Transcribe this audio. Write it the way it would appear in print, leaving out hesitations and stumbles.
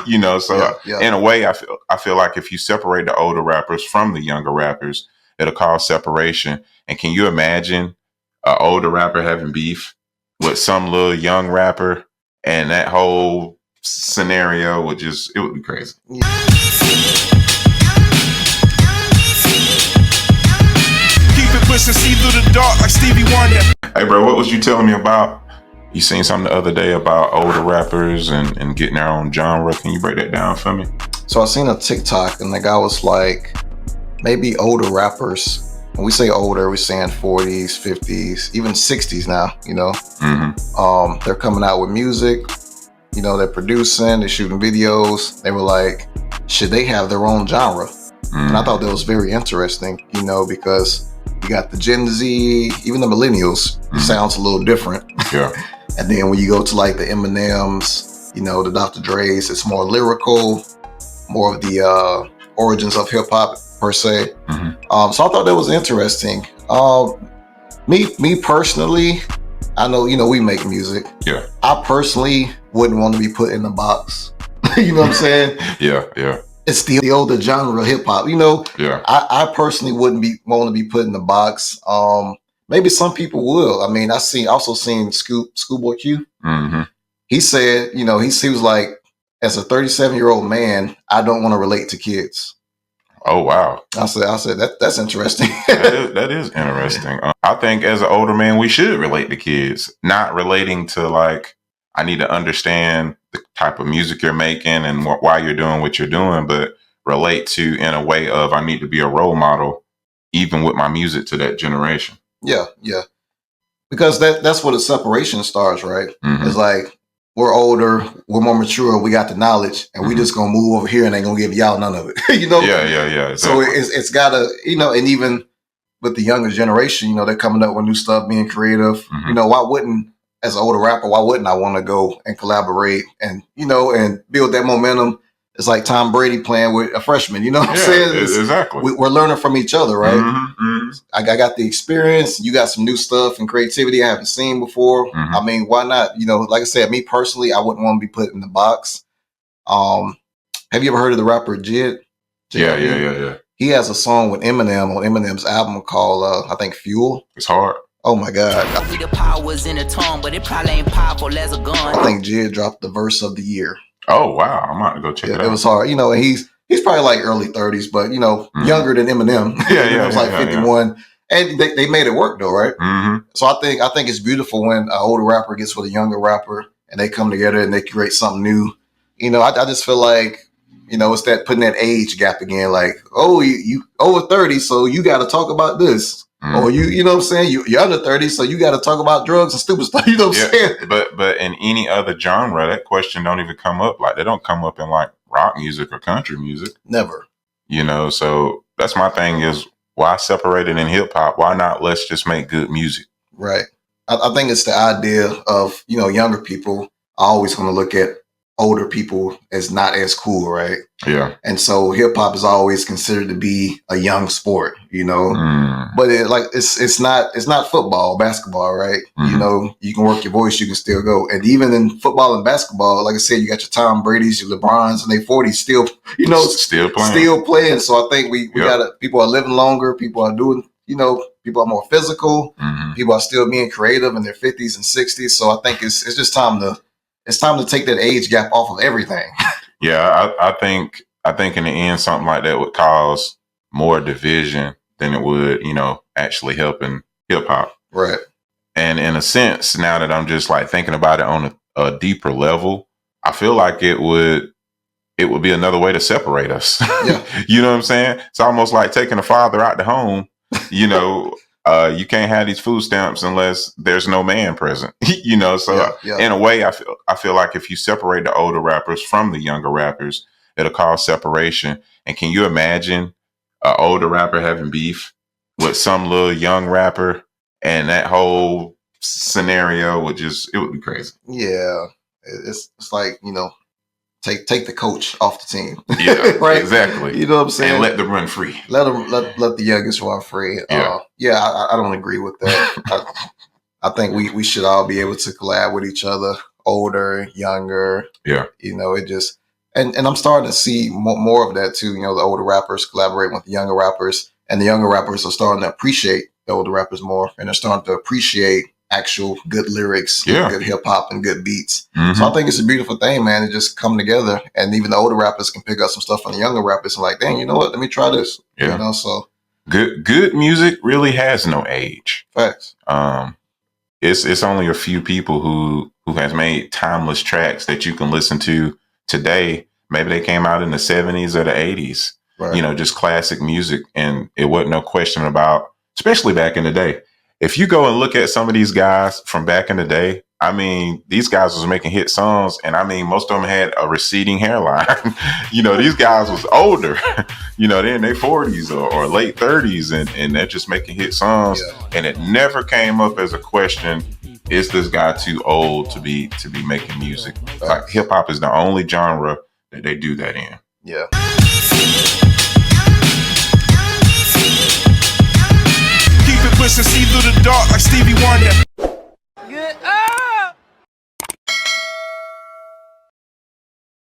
So in a way, I feel like if you separate the older rappers from the younger rappers, it'll cause separation. And can you imagine an older rapper having beef with some little young rapper, and that whole scenario it would be crazy. See through the dark like Stevie Wonder. Hey bro, what was you telling me about? You seen something the other day about older rappers and getting their own genre. Can you break that down for me? So I seen a TikTok and the guy was like, maybe older rappers, when we say older, we're saying 40s, 50s, even 60s now, they're coming out with music, they're producing, they're shooting videos. They were like, should they have their own genre? And I thought that was very interesting, because you got the Gen Z, even the millennials, it sounds a little different. Yeah. And then when you go to like the Eminems, the Dr. Dre's, it's more lyrical, more of the origins of hip hop per se. So I thought that was interesting. Me personally, I know, we make music. Yeah. I personally wouldn't want to be put in the box. You know what I'm saying? Yeah. It's the older genre of hip hop. Yeah. I personally wouldn't want to be put in the box. Maybe some people will. I mean, also seen Schoolboy Q. He said, he was like, as a 37-year-old man, I don't want to relate to kids. Oh wow! I said that's interesting. that is interesting. I think as an older man, we should relate to kids, not relating to like, I need to understand the type of music you're making and why you're doing what you're doing, but relate to in a way of, I need to be a role model, even with my music, to that generation. Yeah. Because that's where the separation starts, right? It's like, we're older, we're more mature, we got the knowledge, and we just gonna move over here and ain't gonna give y'all none of it. Yeah. Exactly. So it's gotta, and even with the younger generation, they're coming up with new stuff, being creative. Why wouldn't, as an older rapper, why wouldn't I want to go and collaborate and and build that momentum? It's like Tom Brady playing with a freshman. You know what I'm saying? Exactly. We're learning from each other, right? I got the experience. You got some new stuff and creativity I haven't seen before. I mean, why not? Like I said, me personally, I wouldn't want to be put in the box. Have you ever heard of the rapper Jid? Yeah. He has a song with Eminem on Eminem's album called, I think, Fuel. It's hard. Oh my God. The power's in the tongue, but it probably ain't powerful as a gun. I think Jid dropped the verse of the year. Oh wow, I'm about to go check it out. It was hard, and he's probably like early 30s, but younger than Eminem. Yeah, was like 51, and they made it work though, right? So I think it's beautiful when an older rapper gets with a younger rapper and they come together and they create something new. I just feel like it's that putting that age gap again. Like, oh, you over 30, so you got to talk about this. Or you know what I'm saying? You're under 30, so you got to talk about drugs and stupid stuff. You know what I'm saying? But in any other genre, that question don't even come up. Like, they don't come up in like rock music or country music. Never. So that's my thing is, why separate it in hip hop? Why not let's just make good music? Right. I think it's the idea of, younger people are always going to look at older people as not as cool, right? Yeah. And so hip hop is always considered to be a young sport, but it's not football, basketball, right? You can work your voice, you can still go. And even in football and basketball, like I said, you got your Tom Brady's, your LeBrons, and they 40s still playing. So I think we people are living longer, people are doing, people are more physical, people are still being creative in their 50s and 60s. So I think it's just time to take that age gap off of everything. Yeah, I think in the end, something like that would cause more division than it would, actually helping hip hop. Right. And in a sense, now that I'm just like thinking about it on a deeper level, I feel like it would be another way to separate us. Yeah. You know what I'm saying? It's almost like taking a father out the home. You can't have these food stamps unless there's no man present. So in a way, I feel like if you separate the older rappers from the younger rappers, it'll cause separation. And can you imagine an older rapper having beef with some little young rapper, and that whole scenario would be crazy. Yeah, it's like take the coach off the team. Yeah, right. Exactly. You know what I'm saying? And let them run free. Let the youngest run free. Yeah. I don't agree with that. I think we should all be able to collab with each other, older, younger. Yeah. It just, And I'm starting to see more of that too. You know, the older rappers collaborating with the younger rappers, and the younger rappers are starting to appreciate the older rappers more, and they're starting to appreciate actual good lyrics, good hip hop, and good beats. Mm-hmm. So I think it's a beautiful thing, man. To just come together, and even the older rappers can pick up some stuff from the younger rappers and like, dang, you know what? Let me try this. Yeah. You know, so good music really has no age. Facts. It's only a few people who has made timeless tracks that you can listen to today. Maybe they came out in the 70s or the 80s. Right. You know, just classic music, and it wasn't no question about, especially back in the day. If you go and look at some of these guys from back in the day, I mean, these guys was making hit songs, and I mean, most of them had a receding hairline. You know, these guys was older. You know, they're in their 40s or late 30s, and they're just making hit songs. Yeah. And it never came up as a question, is this guy too old to be making music? Like, hip hop is the only genre that they do that in. Yeah. Pushing see through the dark like Stevie Wonder.